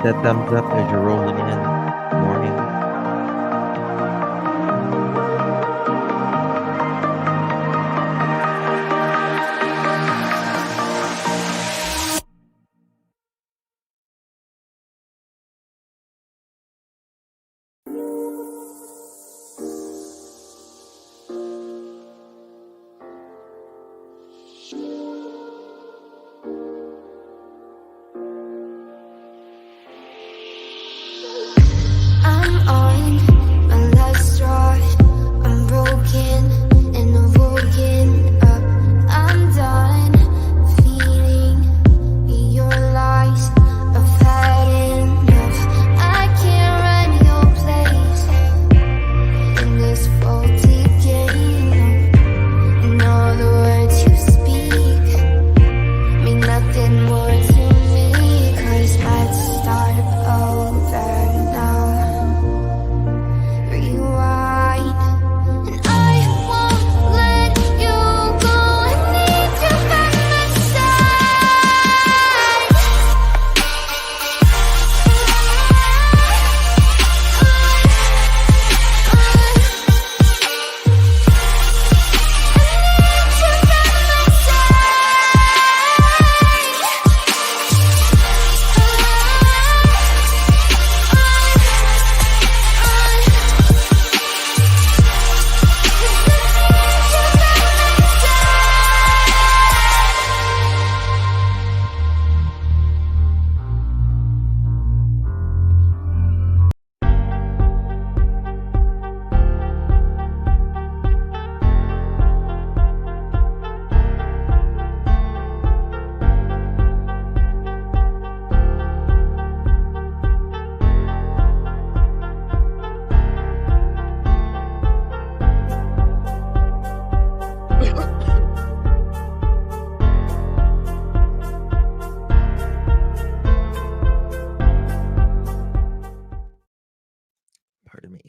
That thumbs up as you're rolling in. Morning.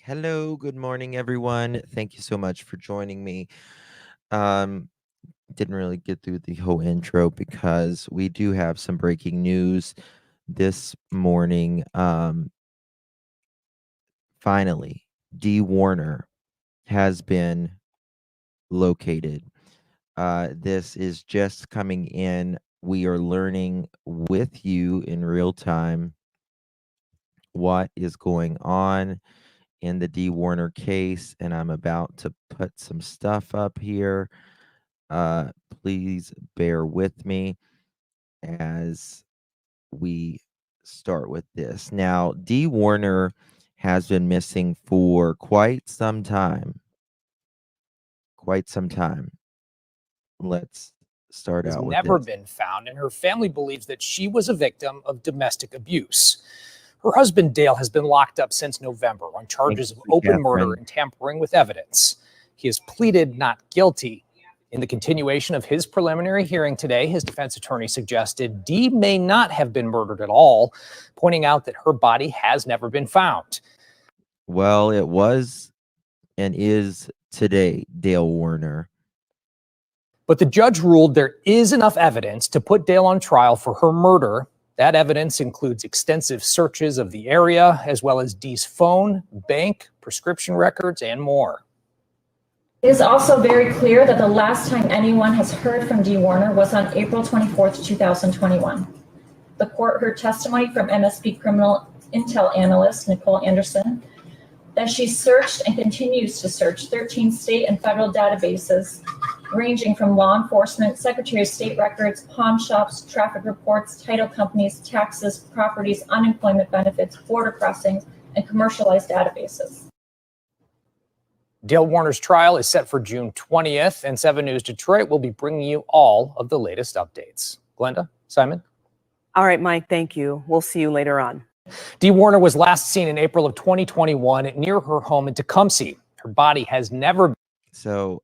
Hello, good morning, everyone. Thank you so much for joining me. Didn't really get through the whole intro because we do have some breaking news this morning. Finally, Dee Warner has been located. This is just coming in. We are learning with you in real time what is going on in the Dee Warner case, and I'm about to put some stuff up here. Please bear with me as we start with this. Now, Dee Warner has been missing for quite some time. Quite some time. Let's start out with this. Has never been found, and her family believes that she was a victim of domestic abuse. Her husband, Dale, has been locked up since November on charges of open murder and tampering with evidence. He has pleaded not guilty. In the continuation of his preliminary hearing today, his defense attorney suggested Dee may not have been murdered at all, pointing out that her body has never been found. Well, it was and is today, Dale Warner. But the judge ruled there is enough evidence to put Dale on trial for her murder. That evidence includes extensive searches of the area, as well as Dee's phone, bank, prescription records, and more. It is also very clear that the last time anyone has heard from Dee Warner was on April 24th, 2021. The court heard testimony from MSP criminal intel analyst Nicole Anderson that she searched and continues to search 13 state and federal databases ranging from law enforcement, Secretary of State records, pawn shops, traffic reports, title companies, taxes, properties, unemployment benefits, border crossings, and commercialized databases. Dale Warner's trial is set for June 20th, and 7 News Detroit will be bringing you all of the latest updates. Glenda, Simon? All right, Mike, thank you. We'll see you later on. Dee Warner was last seen in April of 2021 near her home in Tecumseh. Her body has never... So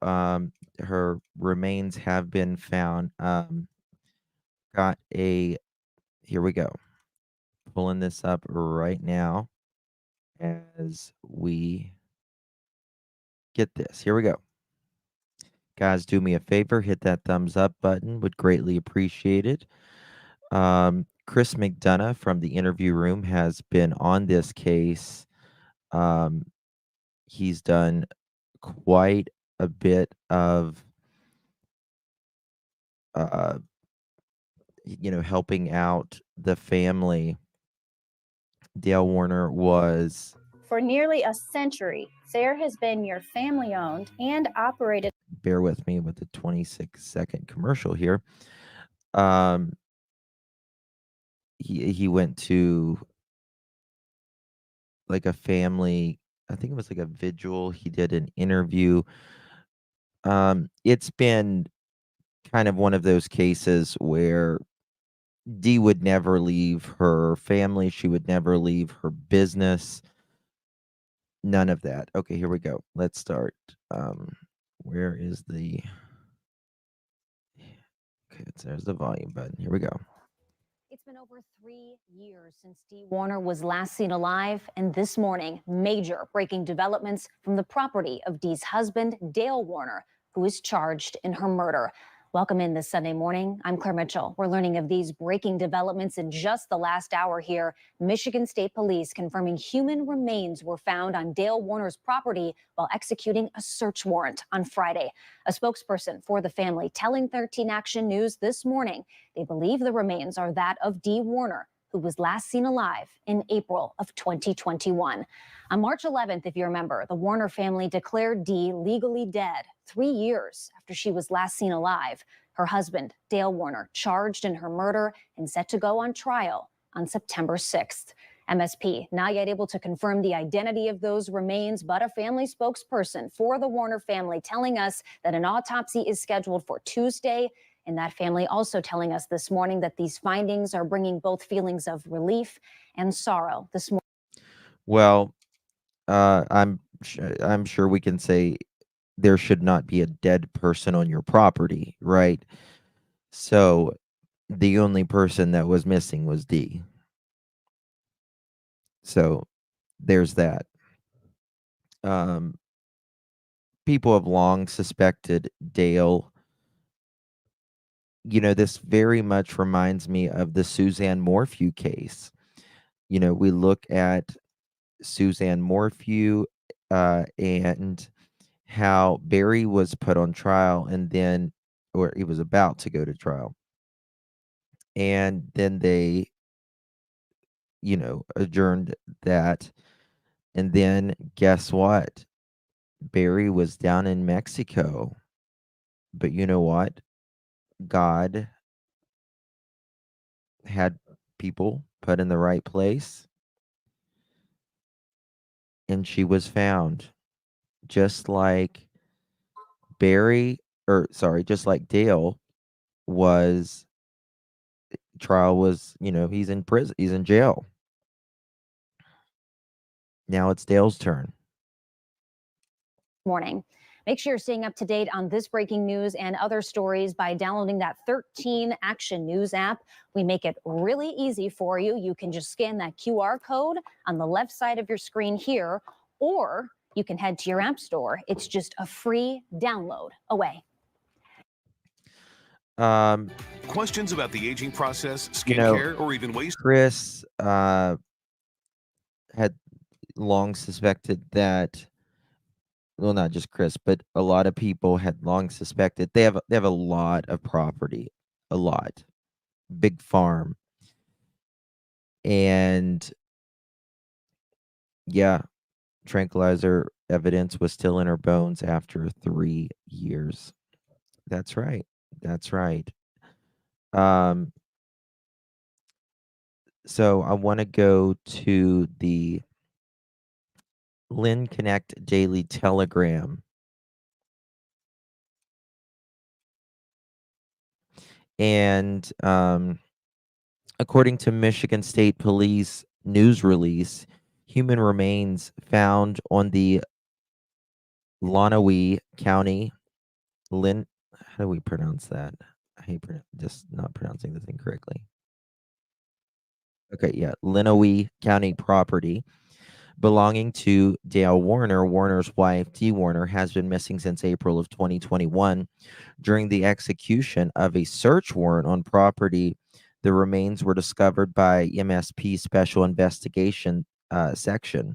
her remains have been found. Here we go. Pulling this up right now as we get this. Here we go. Guys, do me a favor, hit that thumbs up button. Would greatly appreciate it. Chris McDonough from the interview room has been on this case. He's done quite a bit of helping out the family. Dale Warner was... For nearly a century, Fair has been your family-owned and operated... Bear with me with the 26-second commercial here. He went to like a family, I think it was like a vigil. He did an interview. It's been kind of one of those cases where Dee would never leave her family. She would never leave her business. None of that. Okay, here we go. Let's start. Where is the... Okay, there's the volume button. Here we go. It's been over 3 years since Dee Warner was last seen alive, and this morning, major breaking developments from the property of Dee's husband, Dale Warner, who is charged in her murder. Welcome in this Sunday morning. I'm Claire Mitchell. We're learning of these breaking developments in just the last hour here. Michigan State Police confirming human remains were found on Dale Warner's property while executing a search warrant on Friday. A spokesperson for the family telling 13 Action News this morning they believe the remains are that of Dee Warner, who was last seen alive in April of 2021. On March 11th, if you remember, the Warner family declared Dee legally dead 3 years after she was last seen alive. Her husband, Dale Warner, charged in her murder and set to go on trial on September 6th. MSP not yet able to confirm the identity of those remains, but a family spokesperson for the Warner family telling us that an autopsy is scheduled for Tuesday. And that family also telling us this morning that these findings are bringing both feelings of relief and sorrow this morning. Well, I'm sure we can say there should not be a dead person on your property, right? So the only person that was missing was Dee. So there's that. People have long suspected Dale. This very much reminds me of the Suzanne Morphew case. We look at Suzanne Morphew and how Barry was put on trial or he was about to go to trial. And then they, adjourned that. And then guess what? Barry was down in Mexico. But you know what? God had people put in the right place, and she was found. Just like just like Dale trial was, he's in prison, he's in jail. Now it's Dale's turn. Morning. Make sure you're staying up to date on this breaking news and other stories by downloading that 13 Action News app. We make it really easy for you. You can just scan that QR code on the left side of your screen here, or you can head to your app store. It's just a free download away. Questions about the aging process, skincare, or even ways? Chris had long suspected that well, not just Chris, but a lot of people had long suspected they have a lot of property, a lot, big farm, and yeah, tranquilizer evidence was still in her bones after 3 years. That's right. That's right. Um, so I want to go to the Lynn Connect Daily Telegram. And according to Michigan State Police news release, human remains found on the Lonawee County Lynn. How do we pronounce that? I hate just not pronouncing the thing correctly. Okay, yeah, Lenawee County property belonging to Dale Warner. Warner's wife, Dee Warner, has been missing since April of 2021. During the execution of a search warrant on property, the remains were discovered by MSP Special Investigation Section.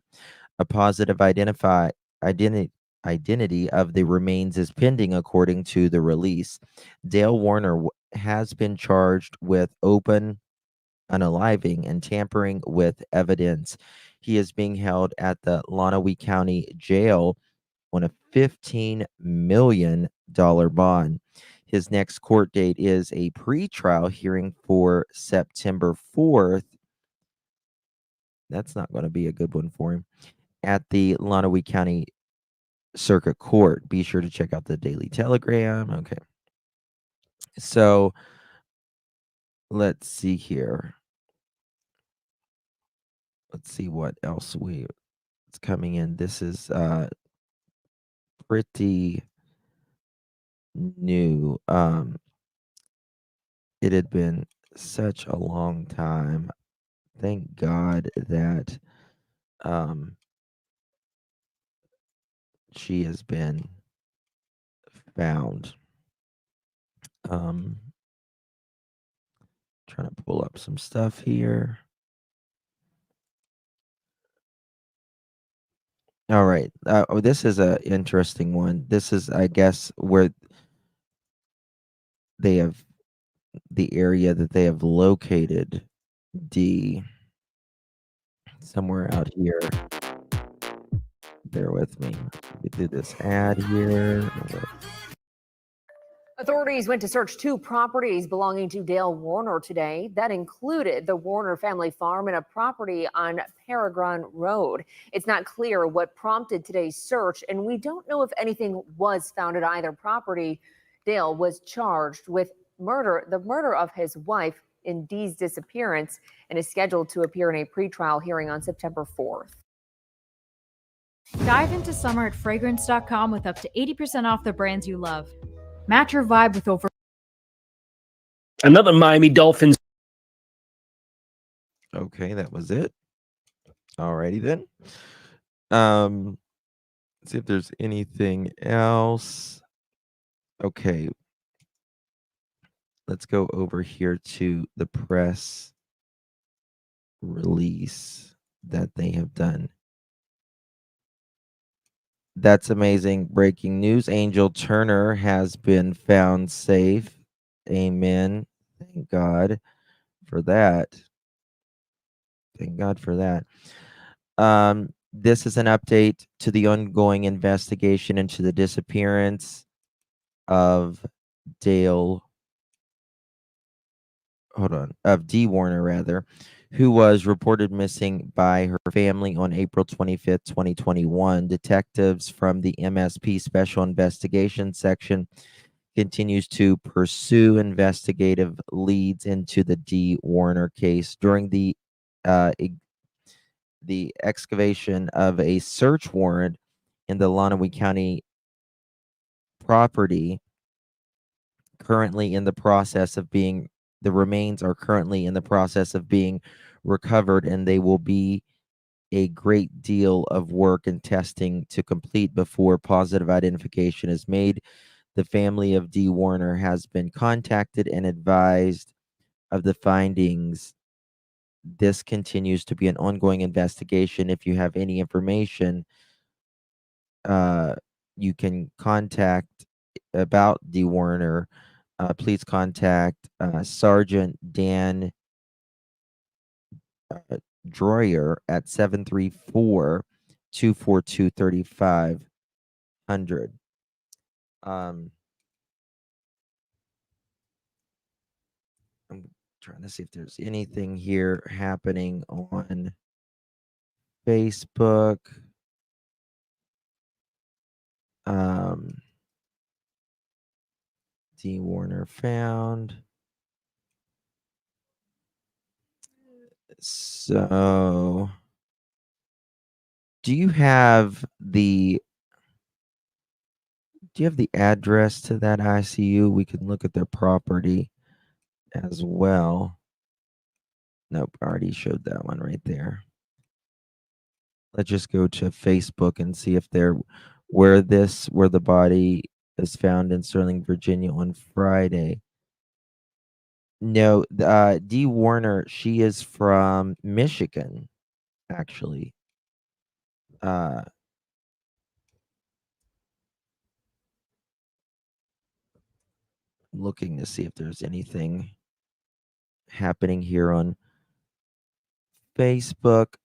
A positive identity of the remains is pending, according to the release. Dale Warner has been charged with open unaliving and tampering with evidence. He is being held at the Lonawee County Jail on a $15 million bond. His next court date is a pretrial hearing for September 4th. That's not going to be a good one for him. At the Lonawee County Circuit Court. Be sure to check out the Daily Telegram. Okay. So let's see here. Let's see what else it's coming in. This is pretty new. It had been such a long time. Thank God that she has been found. Trying to pull up some stuff here. All right. This is a interesting one. This is, I guess, where they have the area that they have located D somewhere out here. Bear with me. We do this ad here. Authorities went to search 2 properties belonging to Dale Warner today. That included the Warner family farm and a property on Peregrine Road. It's not clear what prompted today's search, and we don't know if anything was found at either property. Dale was charged with the murder of his wife in Dee's disappearance, and is scheduled to appear in a pretrial hearing on September 4th. Dive into summer at fragrance.com with up to 80% off the brands you love. Match your vibe with over. Another Miami Dolphins. Okay, that was it. Alrighty then. Let's see if there's anything else. Okay. Let's go over here to the press release that they have done. That's amazing. Breaking news. Angel Turner has been found safe. Amen. Thank God for that. Thank God for that. This is an update to the ongoing investigation into the disappearance of Dee Warner, rather, who was reported missing by her family on April 25th, 2021. Detectives from the MSP Special Investigation Section continues to pursue investigative leads into the Dee Warner case. During the excavation of a search warrant in the Lonawee County property, the remains are currently in the process of being recovered, and they will be a great deal of work and testing to complete before positive identification is made. The family of Dee Warner has been contacted and advised of the findings. This continues to be an ongoing investigation. If you have any information you can contact about Dee Warner, please contact Sergeant Dan Droyer at 734-242-3500. I'm trying to see if there's anything here happening on Facebook. Dee Warner found. So, do you have the address to that ICU? We can look at their property as well. Nope, I already showed that one right there. Let's just go to Facebook and see if they're where the body is found in Sterling, Virginia on Friday. No, Dee Warner, she is from Michigan, actually. Looking to see if there's anything happening here on Facebook.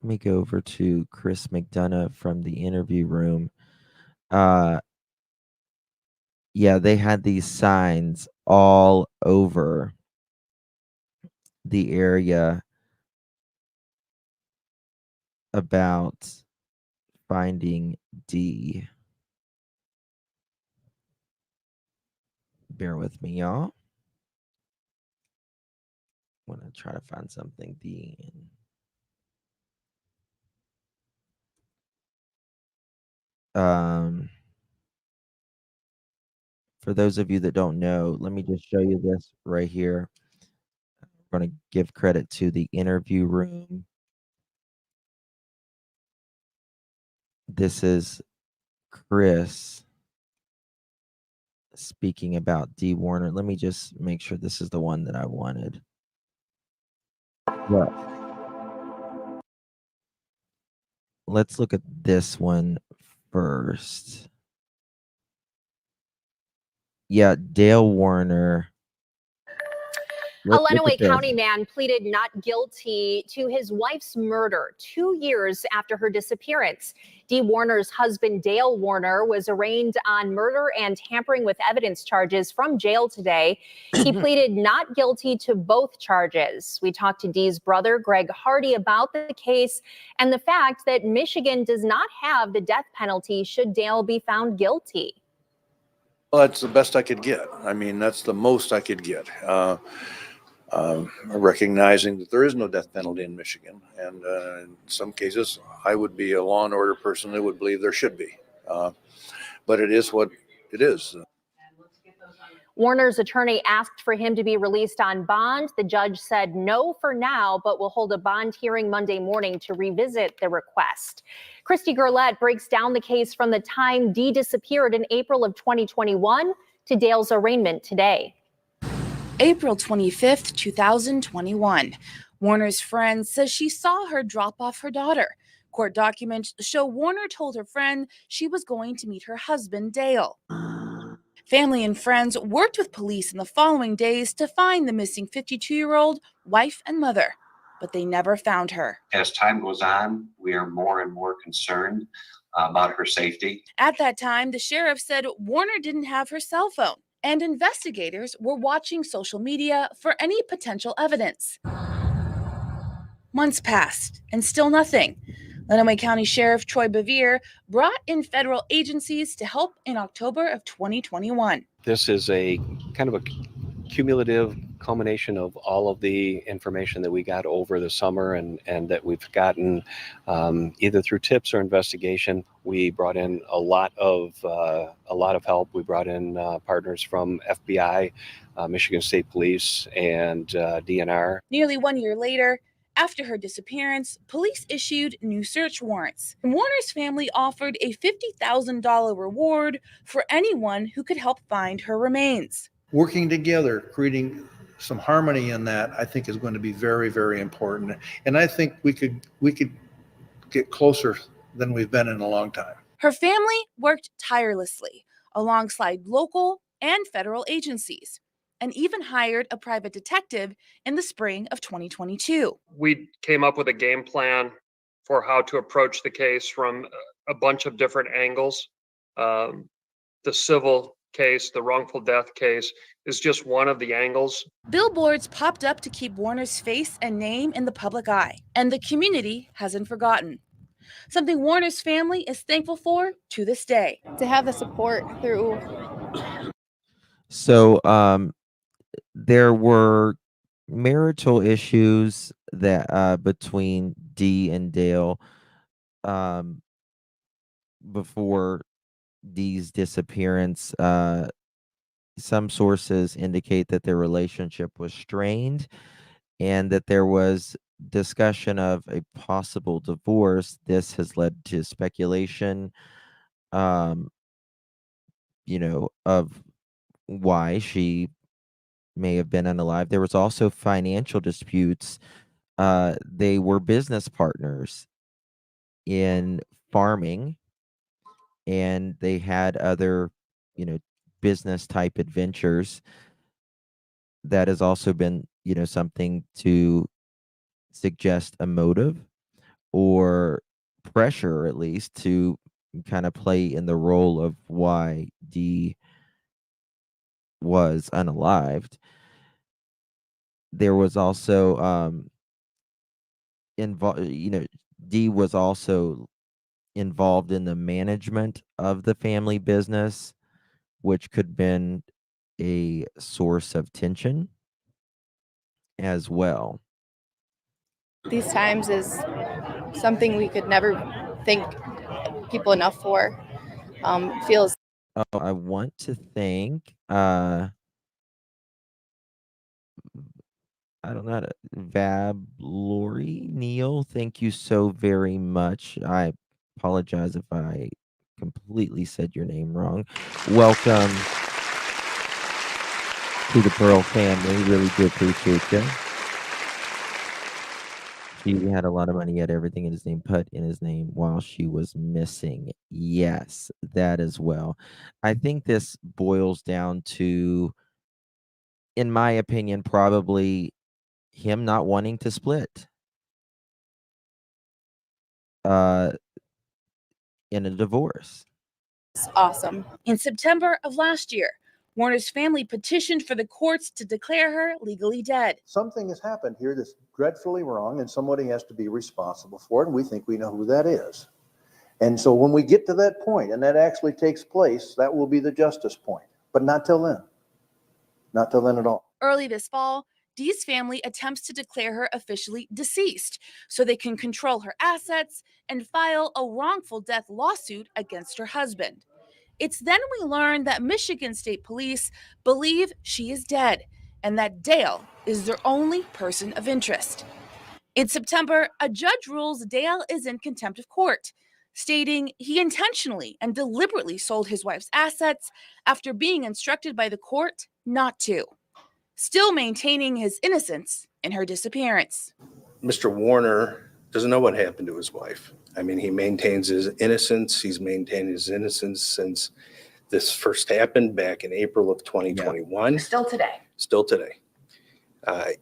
Let me go over to Chris McDonough from the interview room. Yeah, they had these signs all over the area about finding Dee. Bear with me, y'all. I'm gonna try to find something. Dee. For those of you that don't know, let me just show you this right here. I'm going to give credit to the interview room. This is Chris speaking about Dee Warner. Let me just make sure this is the one that I wanted. Well, let's look at this one first. Yeah, Dale Warner. A Lenawee County man pleaded not guilty to his wife's murder 2 years after her disappearance. Dee Warner's husband, Dale Warner, was arraigned on murder and tampering with evidence charges from jail today. He pleaded not guilty to both charges. We talked to Dee's brother, Greg Hardy, about the case and the fact that Michigan does not have the death penalty should Dale be found guilty. Well, that's the best I could get. I mean, that's the most I could get. Recognizing that there is no death penalty in Michigan. And in some cases, I would be a law and order person that would believe there should be. But it is what it is. Warner's attorney asked for him to be released on bond. The judge said no for now, but will hold a bond hearing Monday morning to revisit the request. Christy Gurlett breaks down the case from the time Dee disappeared in April of 2021 to Dale's arraignment today. April 25th, 2021. Warner's friend says she saw her drop off her daughter. Court documents show Warner told her friend she was going to meet her husband, Dale. Family and friends worked with police in the following days to find the missing 52-year-old wife and mother, but they never found her. As time goes on, we are more and more concerned about her safety. At that time, the sheriff said Warner didn't have her cell phone, and investigators were watching social media for any potential evidence. Months passed, and still nothing. Lenawee County Sheriff Troy Bevere brought in federal agencies to help in October of 2021. This is a kind of a cumulative culmination of all of the information that we got over the summer and that we've gotten either through tips or investigation. We brought in a lot of help. We brought in partners from FBI, Michigan State Police, and DNR. Nearly 1 year later, after her disappearance, police issued new search warrants. Warner's family offered a $50,000 reward for anyone who could help find her remains. Working together, creating some harmony in that, I think is going to be very, very important. And I think we could get closer than we've been in a long time. Her family worked tirelessly alongside local and federal agencies and even hired a private detective in the spring of 2022. We came up with a game plan for how to approach the case from a bunch of different angles. The civil case, the wrongful death case, is just one of the angles. Billboards popped up to keep Warner's face and name in the public eye, and the community hasn't forgotten. Something Warner's family is thankful for to this day. To have the support through. So there were marital issues that between Dee and Dale before Dee's disappearance. Some sources indicate that their relationship was strained and that there was discussion of a possible divorce. This has led to speculation, of why she may have been unalive. There was also financial disputes. They were business partners in farming, and they had other, business type adventures. That has also been, something to suggest a motive or pressure, at least, to kind of play in the role of why Dee was unalived. There was also Dee was also involved in the management of the family business, which could have been a source of tension as well. These times is something we could never thank people enough for. Feels. I want to thank I don't know how to Vab Lori Neil. Thank you so very much. I apologize if I completely said your name wrong. Welcome to the Pearl family. Really do appreciate you. She had a lot of money, had everything in his name, put in his name while she was missing. Yes, that as well. I think this boils down to, in my opinion, probably him not wanting to split in a divorce. It's awesome. In September of last year, Warner's family petitioned for the courts to declare her legally dead. Something has happened here that's dreadfully wrong, and somebody has to be responsible for it, and we think we know who that is. And so when we get to that point, and that actually takes place, that will be the justice point. But not till then. Not till then at all. Early this fall, Dee's family attempts to declare her officially deceased so they can control her assets and file a wrongful death lawsuit against her husband. It's then we learn that Michigan State Police believe she is dead and that Dale is their only person of interest. In September, a judge rules Dale is in contempt of court, stating he intentionally and deliberately sold his wife's assets after being instructed by the court not to, still maintaining his innocence in her disappearance. Mr. Warner doesn't know what happened to his wife. I mean, he maintains his innocence. He's maintained his innocence since this first happened back in April of 2021. Still today. Still today.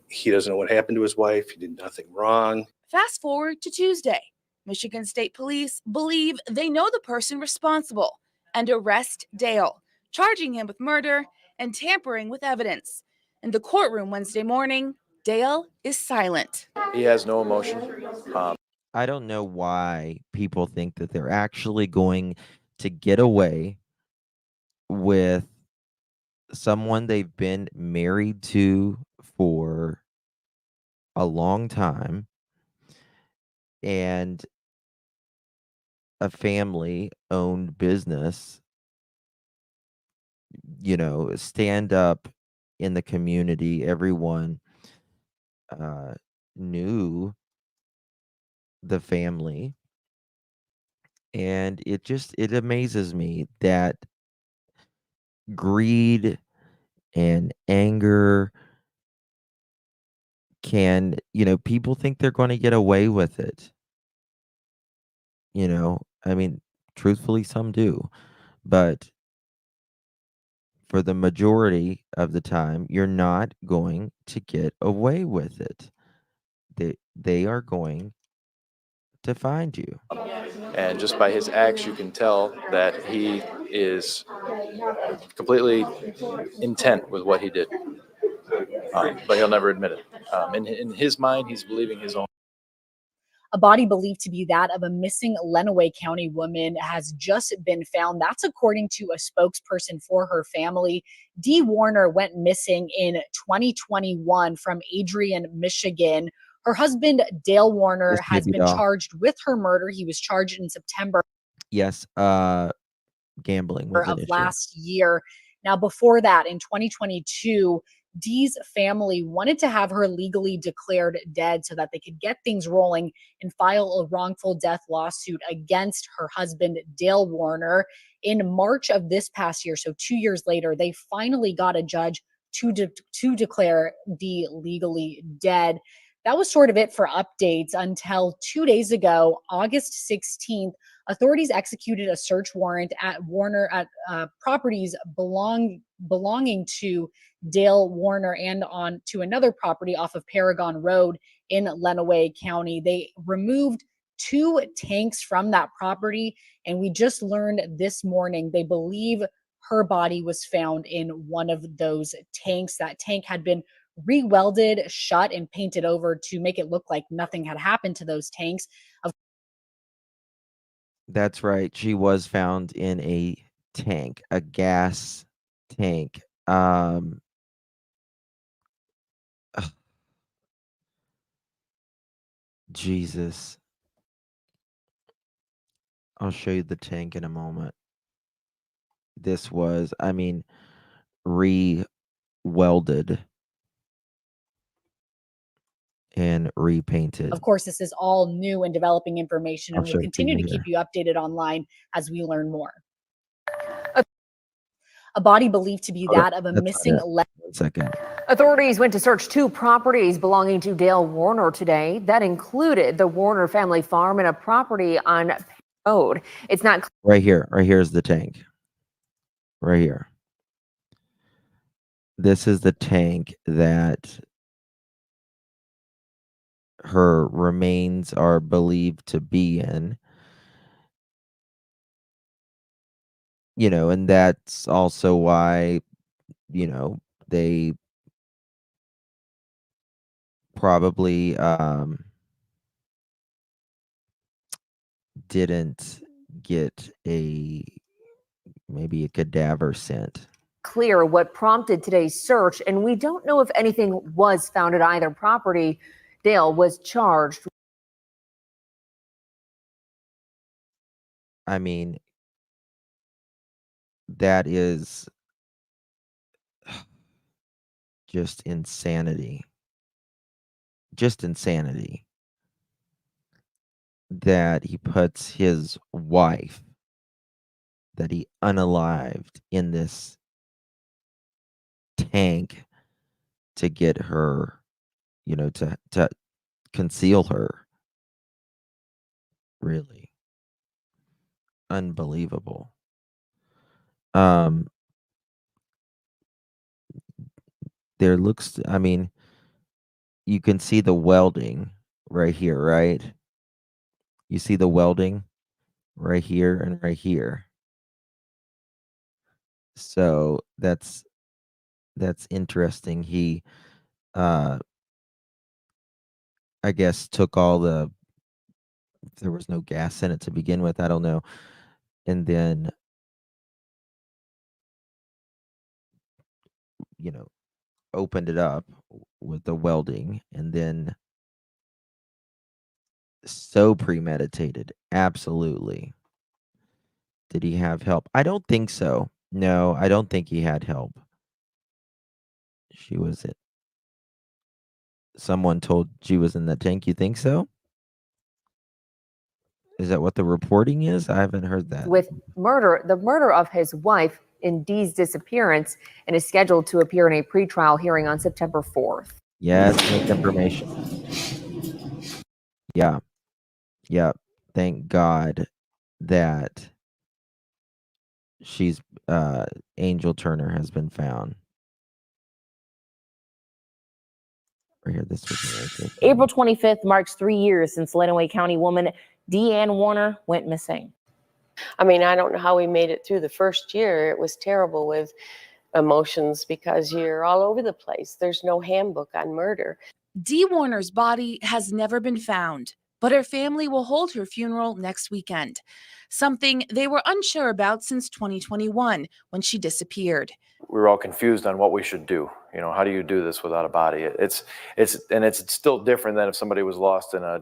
He doesn't know what happened to his wife. He did nothing wrong. Fast forward to Tuesday. Michigan State Police believe they know the person responsible and arrest Dale, charging him with murder and tampering with evidence. In the courtroom Wednesday morning, Dale is silent. He has no emotion. I don't know why people think that they're actually going to get away with someone they've been married to for a long time and a family-owned business, stand up in the community. Everyone knew the family, and it amazes me that greed and anger can, people think they're going to get away with it. You know, I mean, truthfully, some do, but for the majority of the time, you're not going to get away with it. They are going to find you. And just by his acts, you can tell that he is completely intent with what he did. But he'll never admit it. In his mind, he's believing his own. A body believed to be that of a missing Lenawee County woman has just been found. That's according to a spokesperson for her family. Dee Warner went missing in 2021 from Adrian, Michigan. Her husband, Dale Warner, has been charged with her murder. He was charged in September. Yes, gambling was an Of issue. last year. Now, before that, in 2022, Dee's family wanted to have her legally declared dead so that they could get things rolling and file a wrongful death lawsuit against her husband, Dale Warner. In March of this past year, so 2 years later, they finally got a judge to declare Dee legally dead. That was sort of it for updates until 2 days ago, August 16th. Authorities executed a search warrant at Warner properties belonging to Dale Warner and on to another property off of Paragon Road in Lenawee County. They removed 2 tanks from that property, and we just learned this morning they believe her body was found in one of those tanks. That tank had been re-welded shut and painted over to make it look like nothing had happened to those tanks. That's right. She was found in a tank, a gas tank. Jesus. I'll show you the tank in a moment. This was, I mean, re-welded and repainted. Of course, this is all new and developing information, and we'll continue to keep you updated online as we learn more. A body believed to be that of a missing. 1 second. Authorities went to search 2 properties belonging to Dale Warner today. That included the Warner family farm and a property on Road. It's not Right here. Right here is the tank. Right here. This is the tank that her remains are believed to be in. You know, and that's also why, you know, they probably didn't get maybe a cadaver sent. clear what prompted today's search, and we don't know if anything was found at either property. Dale was charged. I mean, that is just insanity. Just insanity. That he puts his wife, that he unalived, in this tank to get her, you know, to conceal her. Really unbelievable. There looks, I mean, you can see the welding right here, right? You see the welding right here and right here. So that's interesting. He I guess took all there was no gas in it to begin with, I don't know. And then, you know, opened it up with the welding, and then so premeditated. Absolutely. Did he have help? I don't think so. No, I don't think he had help. She was it. Someone told she was in the tank. You think so? Is that what the reporting is? I haven't heard that. With the murder of his wife in Dee's disappearance, and is scheduled to appear in a pretrial hearing on September 4th. Yes, information. Yeah. Yeah. thank God that she's Angel Turner has been found. Right here, this was April 25th marks 3 years since Lenawee County woman Dee Warner went missing. I mean, I don't know how we made it through the first year. It was terrible with emotions because you're all over the place. There's no handbook on murder. Dee Warner's body has never been found, but her family will hold her funeral next weekend, something they were unsure about since 2021 when she disappeared. We were all confused on what we should do. You know, how do you do this without a body? It's still different than if somebody was lost in a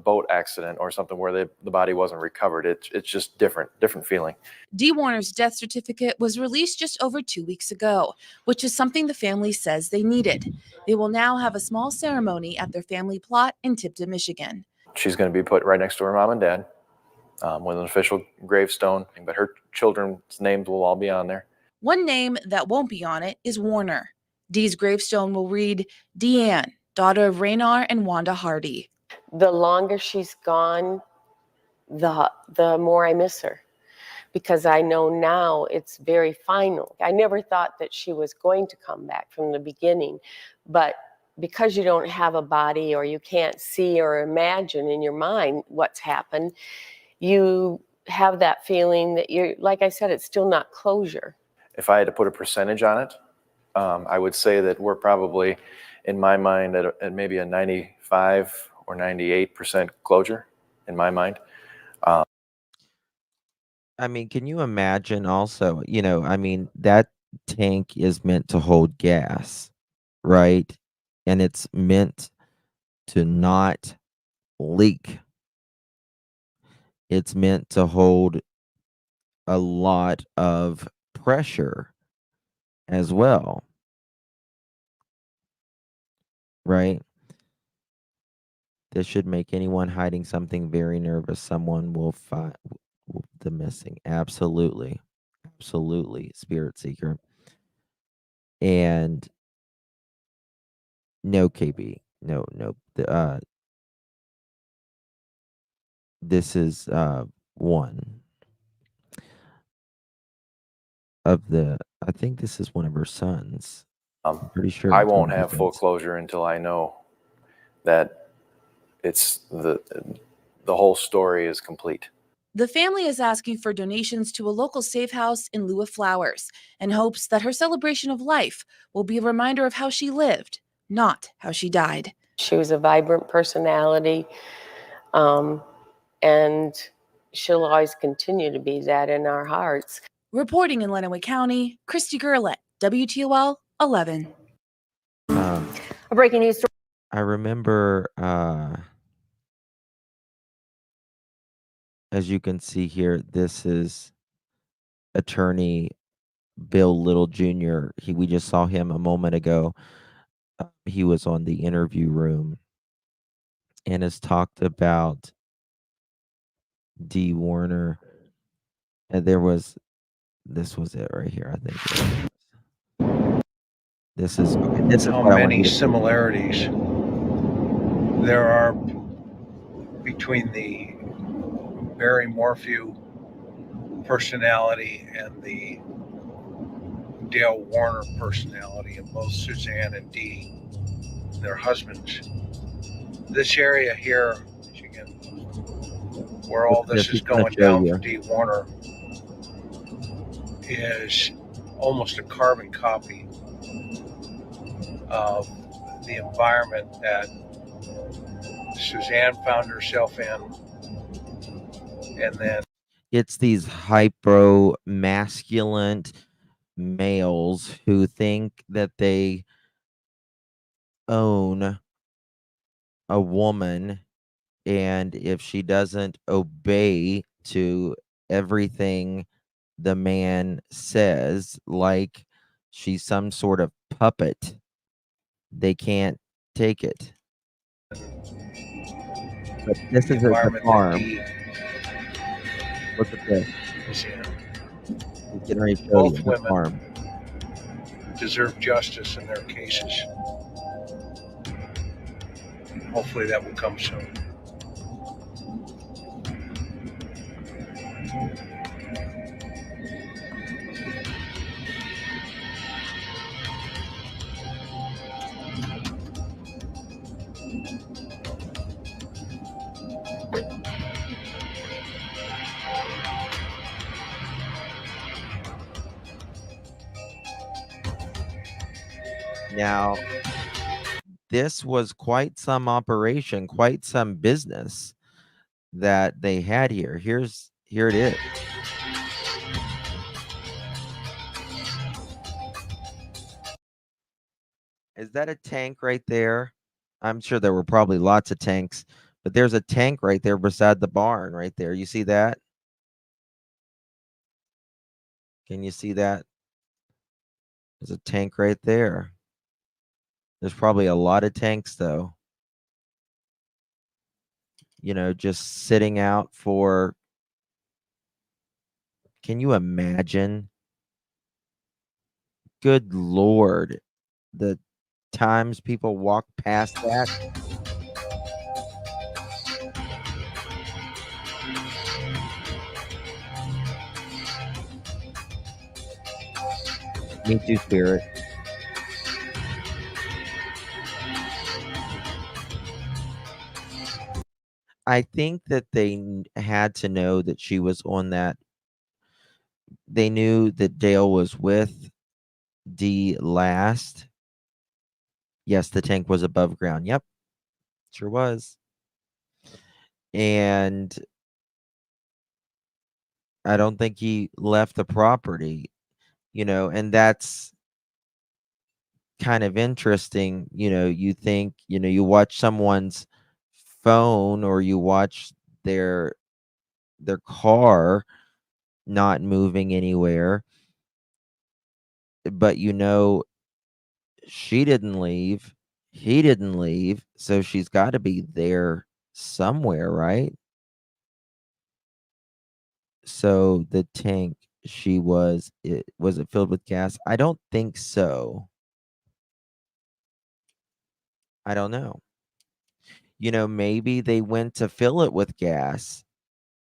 boat accident or something where the body wasn't recovered. It's just different feeling. Dee Warner's death certificate was released just over 2 weeks ago, which is something the family says they needed. They will now have a small ceremony at their family plot in Tipton, Michigan. She's going to be put right next to her mom and dad with an official gravestone, but her children's names will all be on there. One name that won't be on it is Warner. Dee's gravestone will read, Deanne, daughter of Raynar and Wanda Hardy. The longer she's gone, the more I miss her, because I know now it's very final. I never thought that she was going to come back from the beginning, but because you don't have a body or you can't see or imagine in your mind what's happened, you have that feeling that you're, like I said, it's still not closure. If I had to put a percentage on it, I would say that we're probably, in my mind, at maybe a 95 or 98% closure, in my mind. I mean, can you imagine also, I mean, that tank is meant to hold gas, right? And it's meant to not leak. It's meant to hold a lot of pressure as well, right? This should make anyone hiding something very nervous. Someone will find the missing. Absolutely. Absolutely, Spirit Seeker. And no, KB. No. This is one of the, I think this is one of her sons. I'm pretty sure I won't have full closure until I know that it's the whole story is complete. The family is asking for donations to a local safe house in lieu of flowers and hopes that her celebration of life will be a reminder of how she lived, not how she died. She was a vibrant personality, and she'll always continue to be that in our hearts. Reporting in Lenawee County, Christy Gurlett, WTOL 11. A breaking news story. I remember, as you can see here, this is attorney Bill Little Jr. We just saw him a moment ago. He was on the interview room and has talked about Dee Warner. And this was it right here, I think. This is how many similarities there are between the Barry Morphew personality and the Dale Warner personality of both Suzanne and Dee, their husbands. This area here, Michigan, where all this is going down for Dee Warner, is almost a carbon copy of the environment that Suzanne found herself in, and then it's these hyper masculine males who think that they own a woman, and if she doesn't obey to everything the man says, like she's some sort of puppet, they can't take it. But this is the farm. Look at this. He's getting ready to show you the farm. Deserve justice in their cases. Hopefully that will come soon. Now, this was quite some operation, quite some business that they had here. Here it is. Is that a tank right there? I'm sure there were probably lots of tanks, but there's a tank right there beside the barn right there. You see that? Can you see that? There's a tank right there. There's probably a lot of tanks though. You know, just sitting out for, can you imagine? Good Lord, the times people walk past that. Me too, Spirit. I think that they had to know that she was on that. They knew that Dale was with Dee last. Yes, the tank was above ground. Yep, sure was. And I don't think he left the property, you know, and that's kind of interesting. You know, you think, you know, you watch someone's phone or you watch their car not moving anywhere, but you know she didn't leave, he didn't leave, so she's got to be there somewhere, right? So the tank, was it filled with gas? I don't think so. I don't know. You know, maybe they went to fill it with gas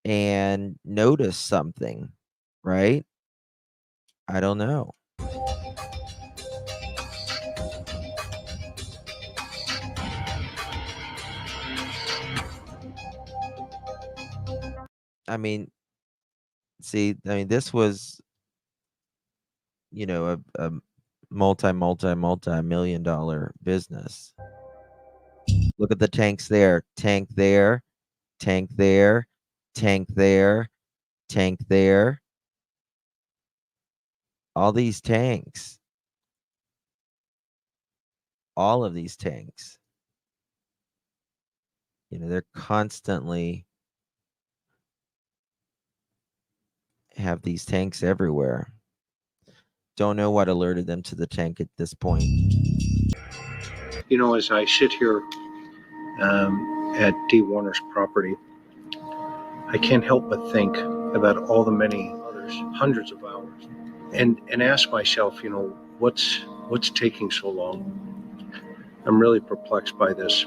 and noticed something, right? I don't know. I mean, see, I mean, this was, you know, a multi-million-dollar business. Look at the tanks there. Tank there, tank there, tank there, tank there. All these tanks. All of these tanks. You know, they're constantly have these tanks everywhere. Don't know what alerted them to the tank at this point. You know, as I sit here at Dee Warner's property, I can't help but think about all the many others, hundreds of hours, and ask myself, you know, what's taking so long? I'm really perplexed by this,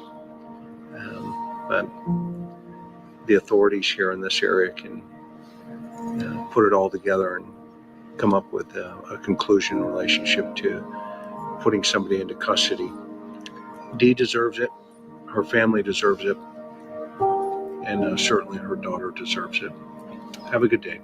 but the authorities here in this area can put it all together and come up with a conclusion in relationship to putting somebody into custody. Dee deserves it. Her family deserves it. And certainly her daughter deserves it. Have a good day.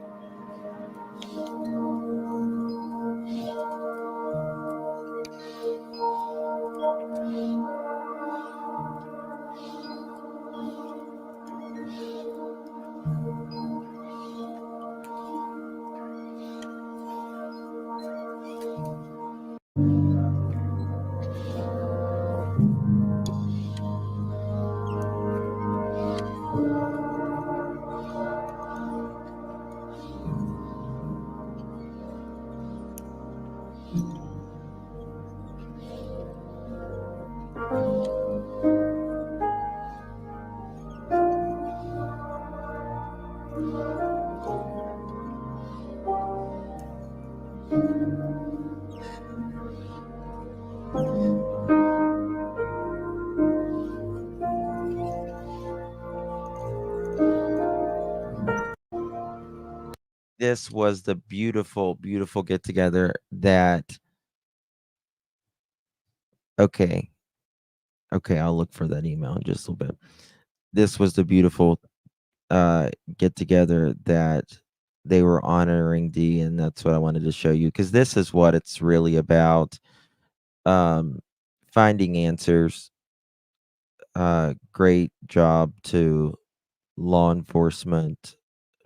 This was the beautiful, beautiful get together that, okay, Okay, I'll look for that email in just a little bit. This was the beautiful get together that they were honoring Dee, and that's what I wanted to show you, because this is what it's really about. Finding answers. Great job to law enforcement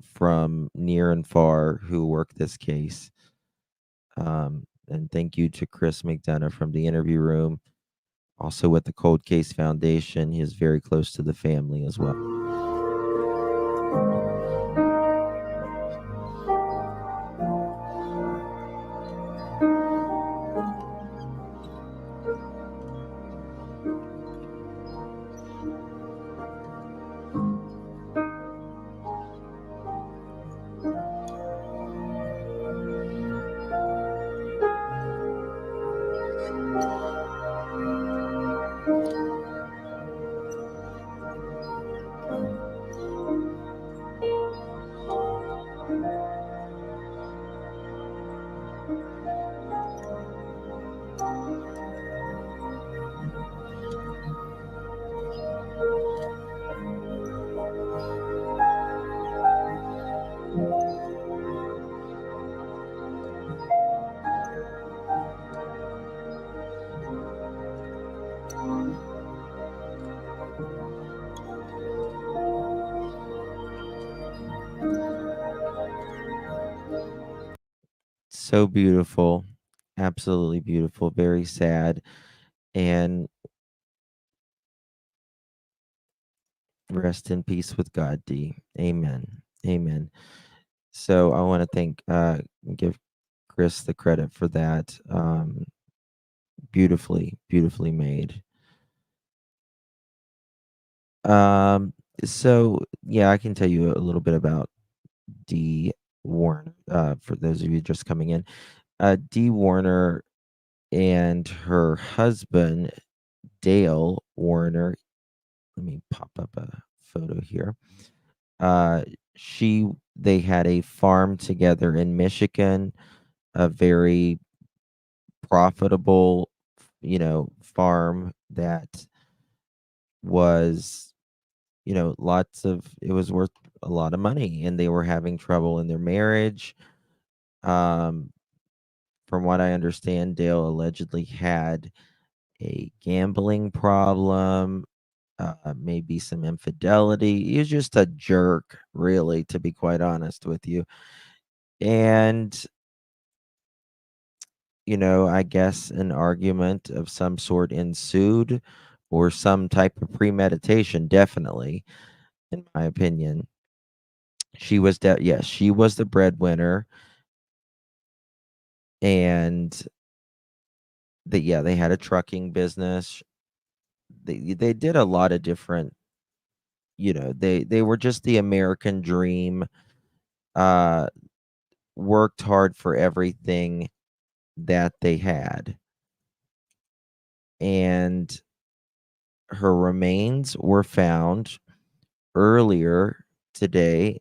from near and far who worked this case. And thank you to Chris McDonough from the interview room. Also with the Cold Case Foundation. He is very close to the family as well. So beautiful. Absolutely beautiful. Very sad. And rest in peace with God, Dee. Amen. Amen. So I want to give Chris the credit for that. Beautifully made. So yeah, I can tell you a little bit about Dee Warner, for those of you just coming in. Dee Warner and her husband, Dale Warner. Let me pop up a photo here. Uh, they had a farm together in Michigan, a very profitable, farm that was, it was worth a lot of money, and they were having trouble in their marriage. Um, from what I understand, Dale allegedly had a gambling problem, maybe some infidelity. He was just a jerk, really, to be quite honest with you. And, I guess an argument of some sort ensued, or some type of premeditation, definitely, in my opinion. Yes, she was the breadwinner, and they had a trucking business. They did a lot of different, they were just the American dream. Uh, Worked hard for everything that they had. And her remains were found earlier today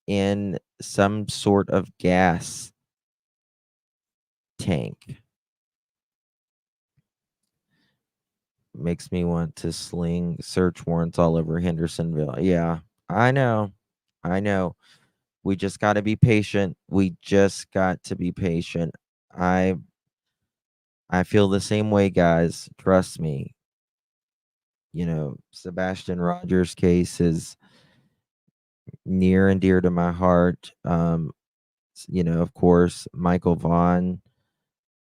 in some sort of gas tank. Makes me want to sling search warrants all over Hendersonville. Yeah, I know. I know. We just got to be patient. We just got to be patient. I feel the same way, guys. Trust me. Sebastian Rogers' case is near and dear to my heart. Of course, Michael Vaughn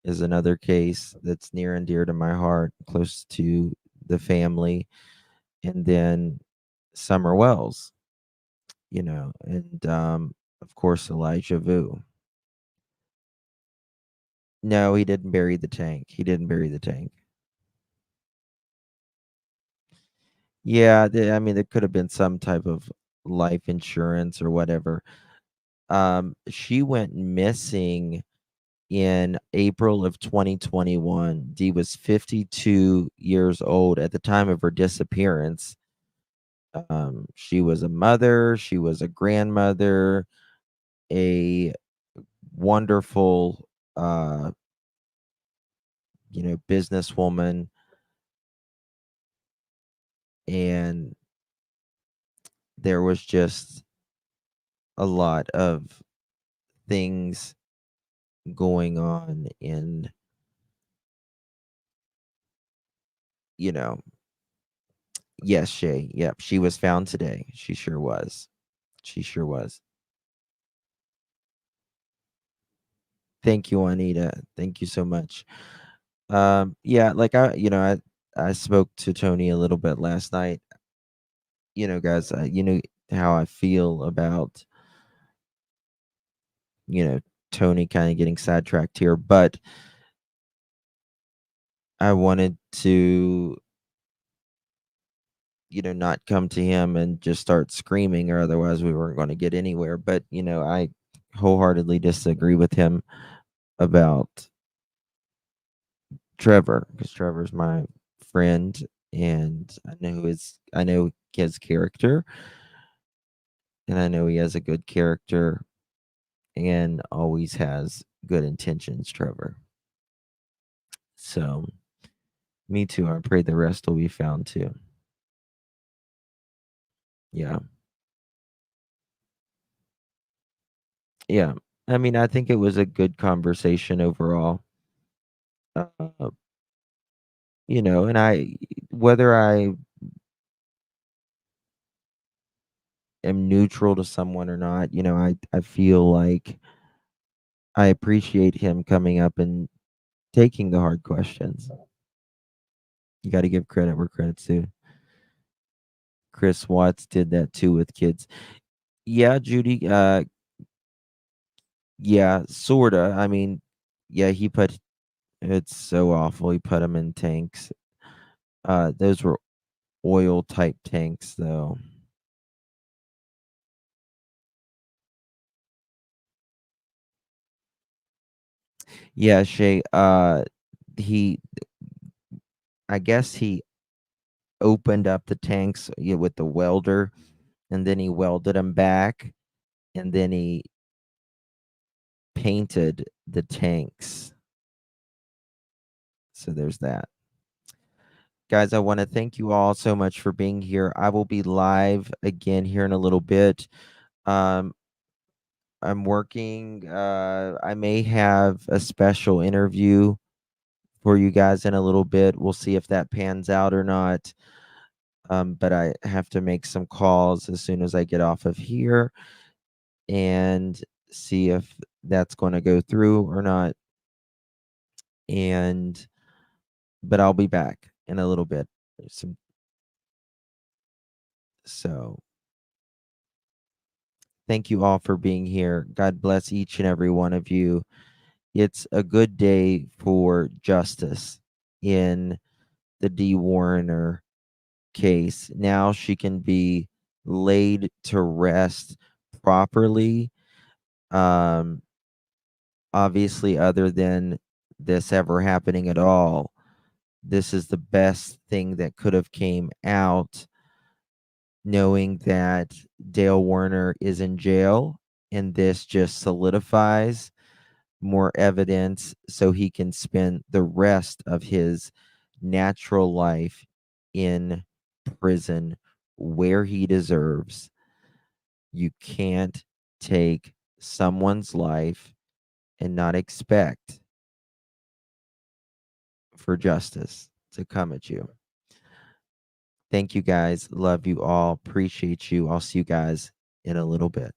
is another case that's near and dear to my heart, close to the family. And then Summer Wells, and of course, Elijah Vu. No, he didn't bury the tank. He didn't bury the tank. Yeah, I mean, there could have been some type of life insurance or whatever. She went missing in April of 2021. Dee was 52 years old at the time of her disappearance. She was a mother, she was a grandmother, a wonderful, businesswoman. and there was just a lot of things going on in, you know, yes, Shay. Yep, she was found today. She sure was. She sure was. Thank you, Juanita. Thank you so much. Yeah, like I spoke to Tony a little bit last night. Guys, you know how I feel about, Tony kind of getting sidetracked here, but I wanted to, not come to him and just start screaming, or otherwise we weren't going to get anywhere. But, I wholeheartedly disagree with him about Trevor, because Trevor's my friend, and I know his character, and I know he has a good character and always has good intentions, Trevor. So, me too. I pray the rest will be found too. Yeah. Yeah. I mean, I think it was a good conversation overall. Uh, and whether I am neutral to someone or not, I feel like I appreciate him coming up and taking the hard questions. You got to give credit where credit's due. Chris Watts did that too with kids. Yeah, Judy. Yeah, sorta. I mean, yeah, it's so awful. He put them in tanks. Those were oil type tanks, though. Yeah, Shay. He, I guess he opened up the tanks, with the welder, and then he welded them back, and then he painted the tanks. So there's that. Guys, I want to thank you all so much for being here. I will be live again here in a little bit. I'm working. I may have a special interview for you guys in a little bit. We'll see if that pans out or not. But I have to make some calls as soon as I get off of here and see if that's going to go through or not. But I'll be back in a little bit. So thank you all for being here. God bless each and every one of you. It's a good day for justice in the Dee Warner case. Now she can be laid to rest properly. Obviously, other than this ever happening at all, this is the best thing that could have came out, knowing that Dale Warner is in jail, and this just solidifies more evidence so he can spend the rest of his natural life in prison where he deserves. You can't take someone's life and not expect for justice to come at you. Thank you guys. Love you all. Appreciate you. I'll see you guys in a little bit.